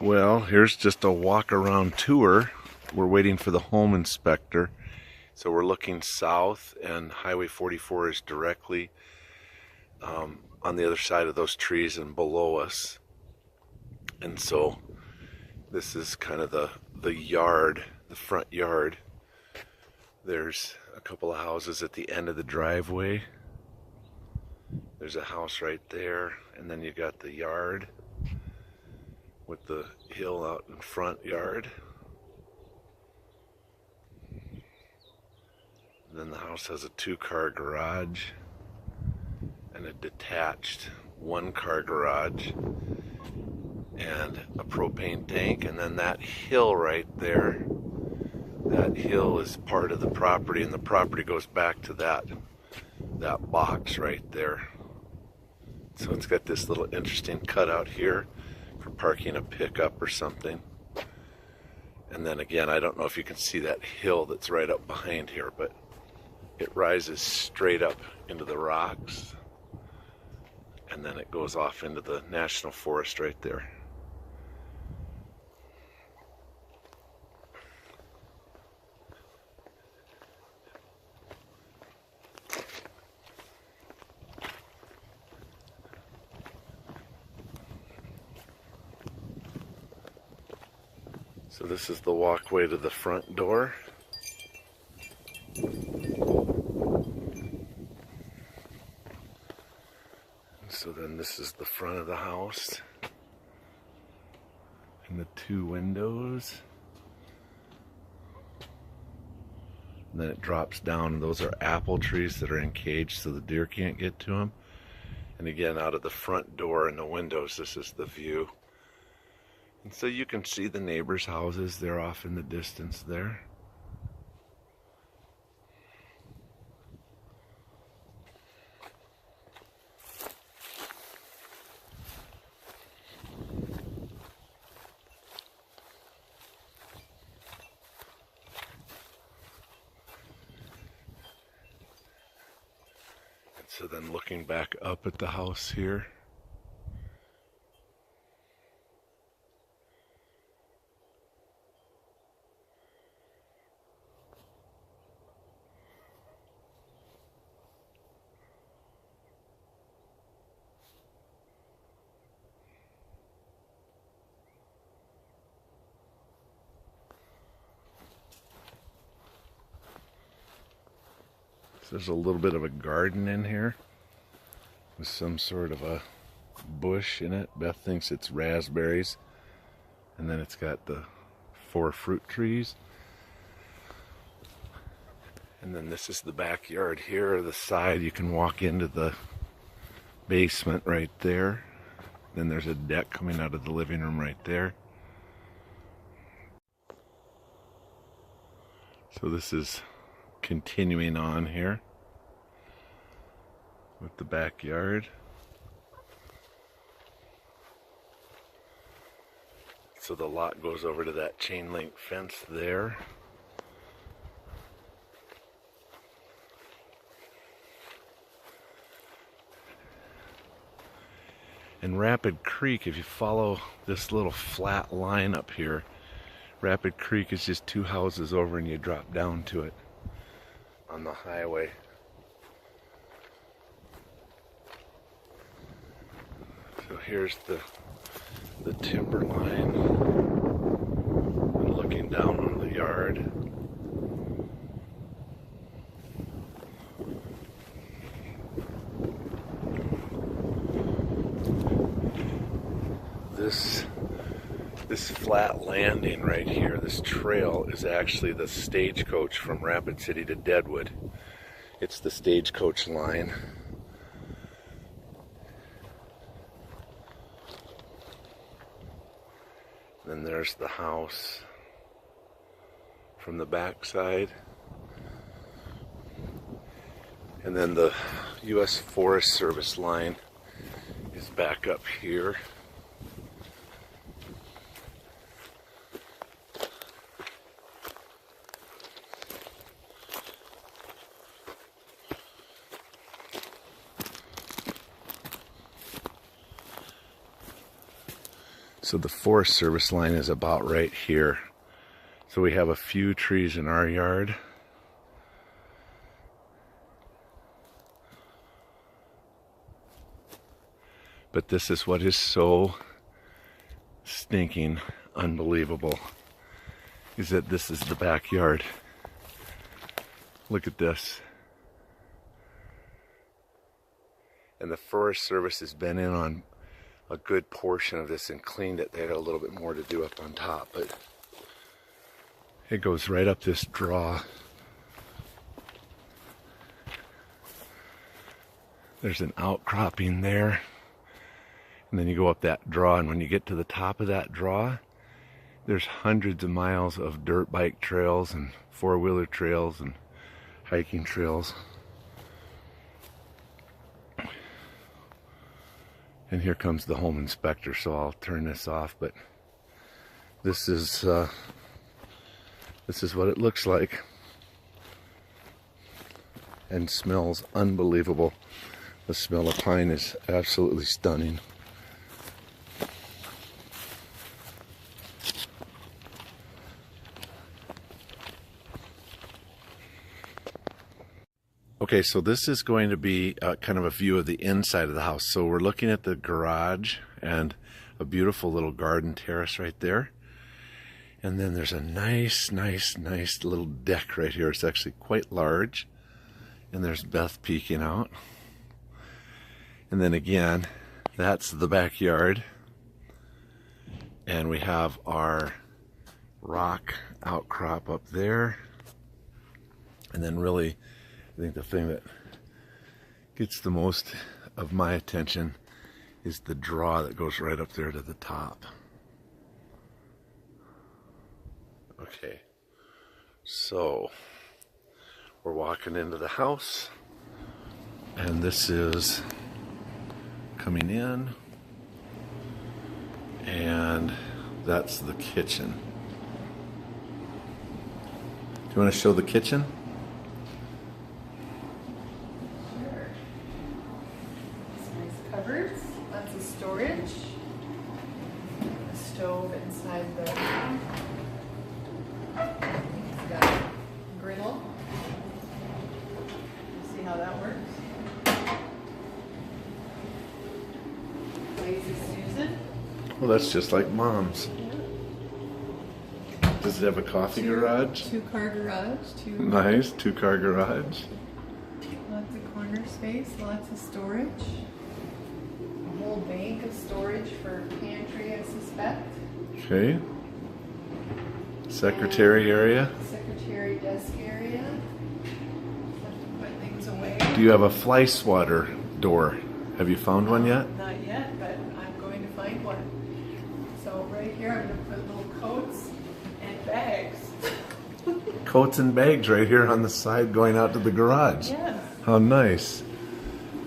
Well, here's just a walk around tour. We're waiting for the home inspector. So we're looking south, and Highway 44 is directly on the other side of those trees and below us. And so this is kind of the yard, the front yard. There's a couple of houses at the end of the driveway. There's a house right there, and then you got the yard with the hill out in front yard. And then the house has a 2-car garage and a detached 1-car garage and a propane tank. And then that hill right there, that hill is part of the property, and the property goes back to that box right there. So it's got this little interesting cutout here for parking a pickup or something. And then again, I don't know if you can see that hill that's right up behind here, but it rises straight up into the rocks, and then it goes off into the National Forest right there. So this is the walkway to the front door. So then this is the front of the house and the 2 windows. And then it drops down, and those are apple trees that are encaged so the deer can't get to them. And again, out of the front door and the windows, this is the view. And so you can see the neighbors' houses. They're off in the distance there. And so then looking back up at the house here, there's a little bit of a garden in here with some sort of a bush in it. Beth thinks it's raspberries. And then it's got the 4 fruit trees. And then this is the backyard here, the side. You can walk into the basement right there. Then there's a deck coming out of the living room right there. So this is continuing on here with the backyard. So the lot goes over to that chain link fence there. And Rapid Creek, if you follow this little flat line up here, Rapid Creek is just 2 houses over, and you drop down to it on the highway. So here's the timber line, and looking down on the yard. This flat landing right here, this trail, is actually the stagecoach from Rapid City to Deadwood. It's the stagecoach line. Then there's the house from the back side. And then the U.S. Forest Service line is back up here. So the Forest Service line is about right here. So we have a few trees in our yard. But this is what is so stinking unbelievable, is that this is the backyard. Look at this. And the Forest Service has been in on a good portion of this and cleaned it. They had a little bit more to do up on top, but it goes right up this draw. There's an outcropping there. And then you go up that draw, and when you get to the top of that draw, there's hundreds of miles of dirt bike trails and four-wheeler trails and hiking trails. And here comes the home inspector, so I'll turn this off, but this is what it looks like. And smells unbelievable. The smell of pine is absolutely stunning. Okay, so this is going to be kind of a view of the inside of the house. So we're looking at the garage and a beautiful little garden terrace right there. And then there's a nice little deck right here. It's actually quite large. And there's Beth peeking out. And then again, that's the backyard. And we have our rock outcrop up there. And then really, I think the thing that gets the most of my attention is the draw that goes right up there to the top. Okay, so we're walking into the house, and this is coming in, and that's the kitchen. Do you want to show the kitchen? Cupboards, lots of storage, a stove inside the room. It's got a griddle. See how that works? Lazy Susan. Well, that's just like Mom's. Yeah. Does it have a coffee garage? Two-car garage. Nice, two-car garage. Lots of corner space, lots of storage. A whole bank of storage for pantry, I suspect. Okay. Secretary area. Secretary desk area. Have to put things away. Do you have a fly swatter door? Have you found one yet? Not yet, but I'm going to find one. So right here I'm going to put little coats and bags. Coats and bags right here on the side going out to the garage. Yeah. How nice.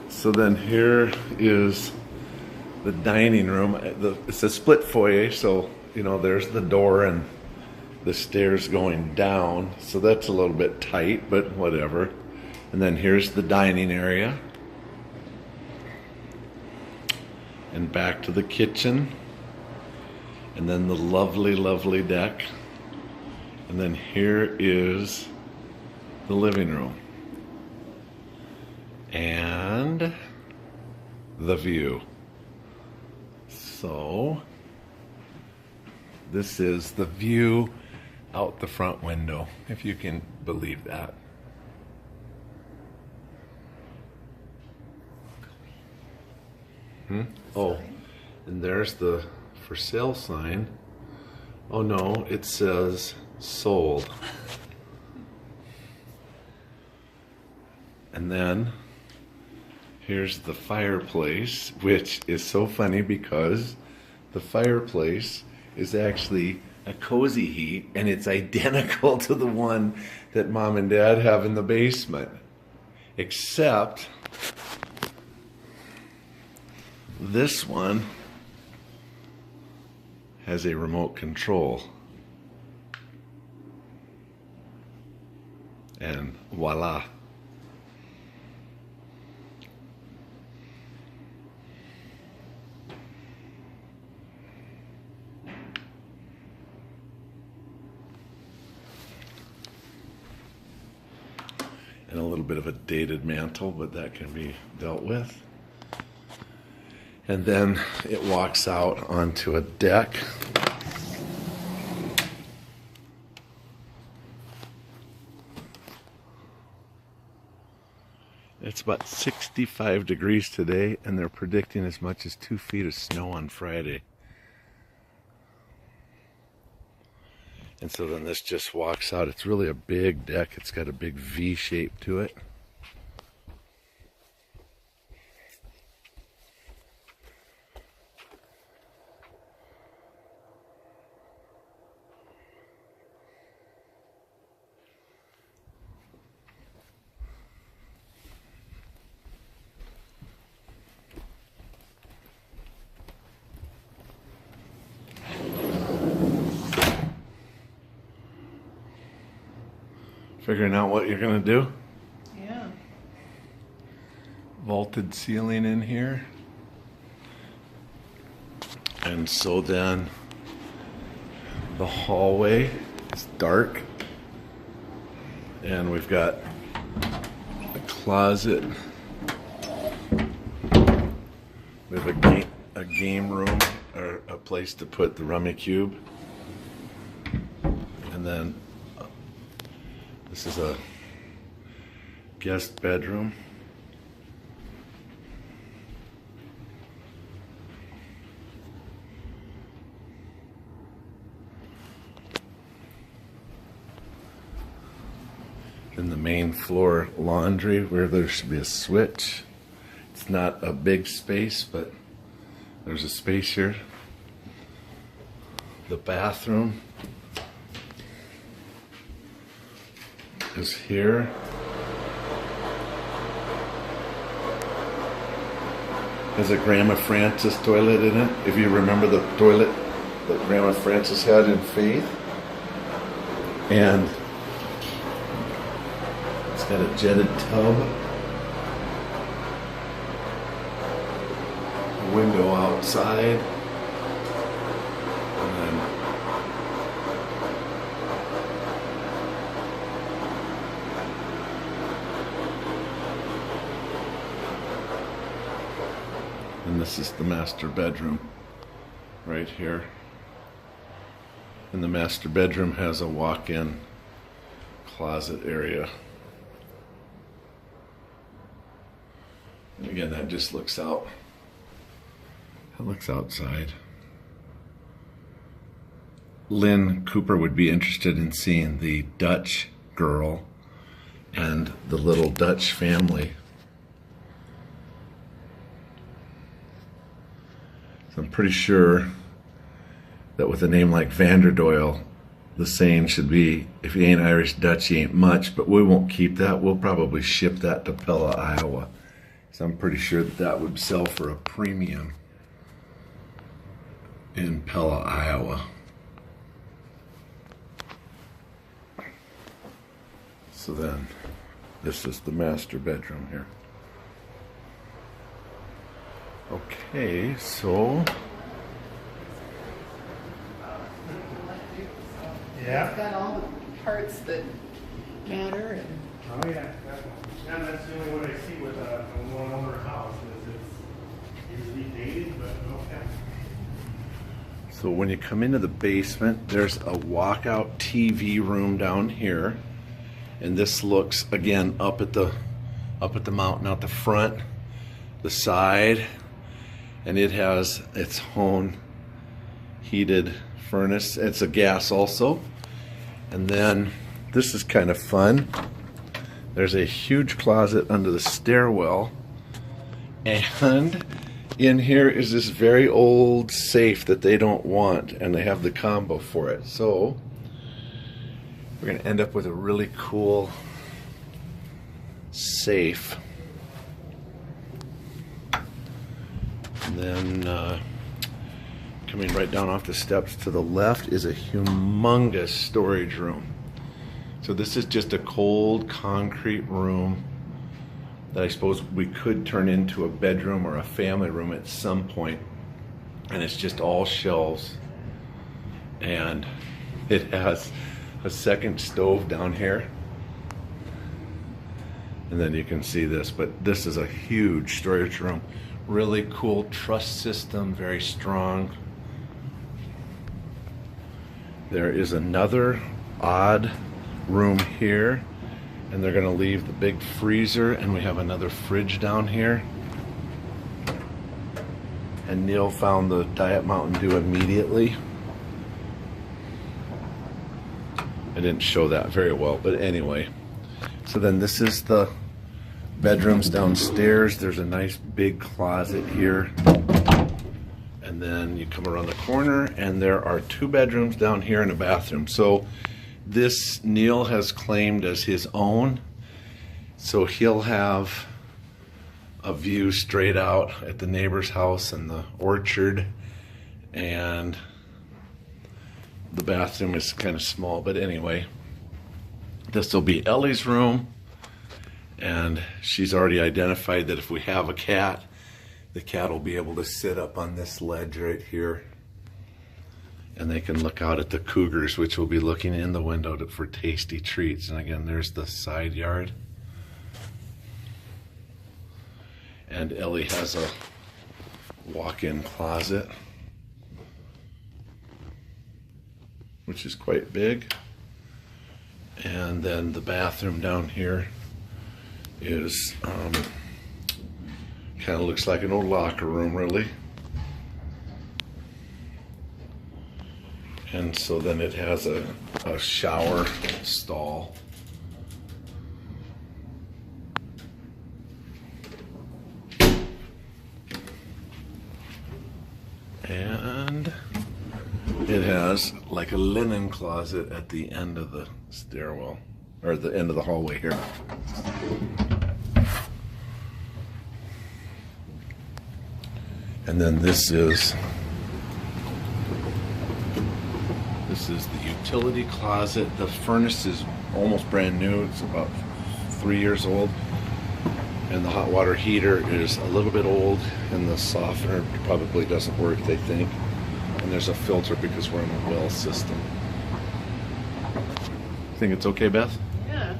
So then here is the dining room. It's a split foyer, so you know there's the door and the stairs going down. So that's a little bit tight, but whatever. And then here's the dining area. And back to the kitchen. And then the lovely deck. And then here is the living room. And the view. So this is the view out the front window, if you can believe that. Oh, and there's the for sale sign. Oh no, it says sold. And then here's the fireplace, which is so funny because the fireplace is actually a Cozy Heat, and it's identical to the one that Mom and Dad have in the basement, except this one has a remote control. And voila. And a little bit of a dated mantle, but that can be dealt with. And then it walks out onto a deck. It's about 65 degrees today, and they're predicting as much as 2 feet of snow on Friday. And so then this just walks out. It's really a big deck. It's got a big V shape to it. Figuring out what you're gonna do? Yeah. Vaulted ceiling in here. And so then the hallway is dark. And we've got a closet. We have a game room, or a place to put the Rummy Cube. And then this is a guest bedroom. Then the main floor laundry, where there should be a switch. It's not a big space, but there's a space here. The bathroom is here. Has a Grandma Frances toilet in it. If you remember the toilet that Grandma Frances had in Faith. And it's got a jetted tub. A window outside. And then this is the master bedroom right here. And the master bedroom has a walk-in closet area. And again, that just looks out. It looks outside. Lynn Cooper would be interested in seeing the Dutch girl and the little Dutch family. So I'm pretty sure that with a name like Vanderdoyle, the saying should be, if you ain't Irish Dutch, you ain't much, but we won't keep that. We'll probably ship that to Pella, Iowa. So I'm pretty sure that that would sell for a premium in Pella, Iowa. So then, this is the master bedroom here. Okay, so Yeah. It's got all the parts that matter. And oh yeah, definitely. That's the only one I see with a one-owner house is it's usually dated, but okay. So when you come into the basement, there's a walkout TV room down here, and this looks again up at the mountain out the front, the side, and it has its own heated furnace. It's a gas also. And then this is kind of fun. There's a huge closet under the stairwell, and in here is this very old safe that they don't want, and they have the combo for it. So we're going to end up with a really cool safe. And then coming right down off the steps to the left is a humongous storage room. So this is just a cold concrete room that I suppose we could turn into a bedroom or a family room at some point. And it's just all shelves. And it has a second stove down here. And then you can see this, but this is a huge storage room. Really cool truss system, very strong. There is another odd room here, and they're gonna leave the big freezer, and we have another fridge down here. And Neil found the Diet Mountain Dew immediately. I didn't show that very well, but anyway. So then this is the bedrooms downstairs. There's a nice big closet here. And then you come around the corner and there are 2 bedrooms down here and a bathroom. So this Neil has claimed as his own. So he'll have a view straight out at the neighbor's house and the orchard, and the bathroom is kind of small, but anyway, this will be Ellie's room, and she's already identified that if we have a cat, the cat will be able to sit up on this ledge right here, and they can look out at the cougars, which will be looking in the window for tasty treats. And again, there's the side yard. And Ellie has a walk-in closet, which is quite big. And then the bathroom down here is kind of looks like an old locker room, really. And so then it has a shower stall. And it has like a linen closet at the end of the stairwell, or the end of the hallway here. And then this is the utility closet. The furnace is almost brand new. It's about 3 years old. And the hot water heater is a little bit old, and the softener probably doesn't work, they think. And there's a filter because we're in a well system. Think it's okay, Beth? Yeah.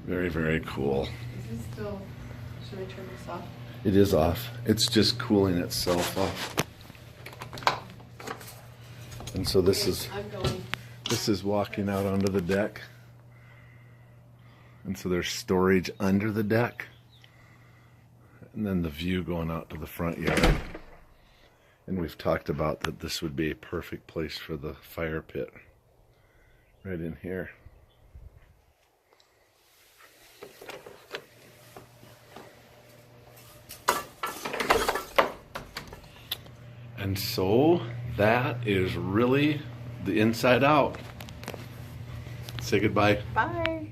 Very, very cool. Is this still, should I turn this off? It is off. It's just cooling itself off. And so this is walking out onto the deck. And so there's storage under the deck. And then the view going out to the front yard. And we've talked about that this would be a perfect place for the fire pit. Right in here. And so that is really the inside out. Say goodbye. Bye.